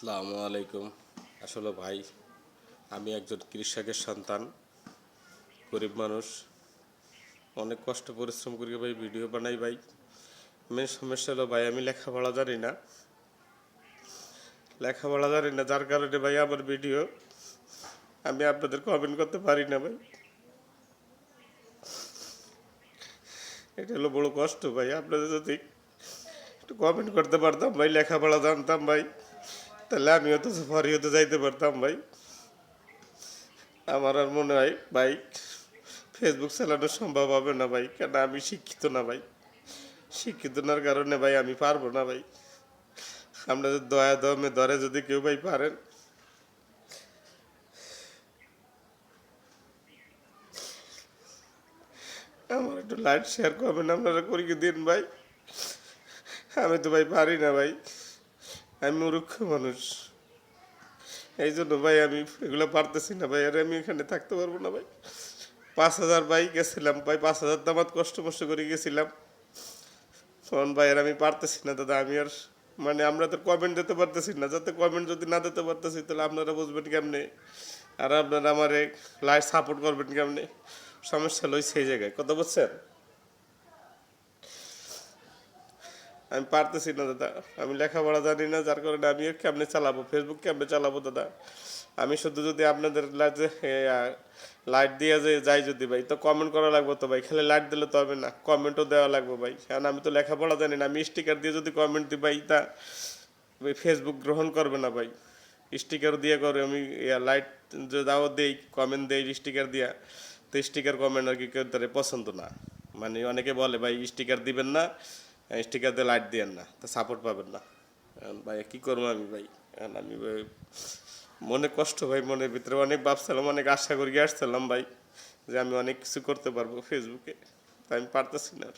আসসালামু আলাইকুম। আসলে ভাই, আমি একজন কৃষকের সন্তান, গরিব মানুষ। অনেক কষ্ট পরিশ্রম করে ভাই ভিডিও বানাই ভাই। মেন সমস্যা হলো ভাই, আমি লেখাপড়া জানি না, যার কারণে ভাই আমার ভিডিও আমি আপনাদের কমেন্ট করতে পারি না ভাই। এটা হলো বড় কষ্ট ভাই। আপনাদের যদি একটু কমেন্ট করতে পারতাম ভাই, লেখাপড়া জানতাম ভাই, তাহলে আমিও তো সফারি হতে যাইতে পারতাম ভাই। আমার আর মনে হয় ভাই ফেসবুক চালানো সম্ভব হবে না ভাই, কেন আমি শিক্ষিত না ভাই। শিক্ষিত নার কারণে ভাই আমি পারবো না ভাই। আপনাদের দয়া দমে ধরে যদি কেউ ভাই পারেন, আমার একটু লাইট শেয়ার করবেন, আপনারা করিয়ে দিন ভাই। আমি তো ভাই পারি না ভাই, আমি মূর্খ মানুষ। এই জন্য ভাই আমি এগুলো পারতেছি না ভাই, আর আমি এখানে থাকতে পারবো না ভাই। 5,000 ভাই গেছিলাম ভাই, 5,000 তো আমার কষ্ট মষ্ট করে গেছিলাম। শোন ভাই, আর আমি পারতেছি না দাদা, আমি আর মানে আমরা তো কমেন্ট দিতে পারতেছি না, যাতে কমেন্ট যদি না দিতে পারতেছি তাহলে আপনারা বুঝবেন কেমনে, আর আপনারা আমার লাইভ সাপোর্ট করবেন কেমনে। সমস্যা লই সেই জায়গায় কথা বলছেন। আমি পারতেছি না দাদা, আমি লেখাপড়া জানি না, যার কারণে আমি কেমনে চালাবো ফেসবুক, কেমনে চালাবো দাদা। আমি শুধু যদি আপনাদের লাইট দিয়ে যে যাই যদি ভাই, তো কমেন্ট করা লাগবে তো ভাই, খালি লাইট দিলে তো হবে না, কমেন্টও দেওয়া লাগবে ভাই। কারণ আমি তো লেখাপড়া জানি না, আমি স্টিকার দিয়ে যদি কমেন্ট দিই ভাই, তা ফেসবুক গ্রহণ করবে না ভাই। স্টিকার দিয়ে করে আমি লাইট যে দাও দেই, কমেন্ট দেই স্টিকার দিয়া, তো স্টিকার কমেন্ট আর কি কেউ তার পছন্দ না। মানে অনেকে বলে ভাই স্টিকার দিবেন না, স্টিকার দিয়ে লাইট দিয়েন না, তা সাপোর্ট পাবেন না। এখন ভাই কী করবো আমি ভাই। এখন আমি ভাই মনে কষ্ট ভাই, মনের ভিতরে অনেক ভাবছিলাম, অনেক আশা করি আসছিলাম ভাই যে আমি অনেক কিছু করতে পারবো ফেসবুকে, তাই আমি পারতেছি না আর।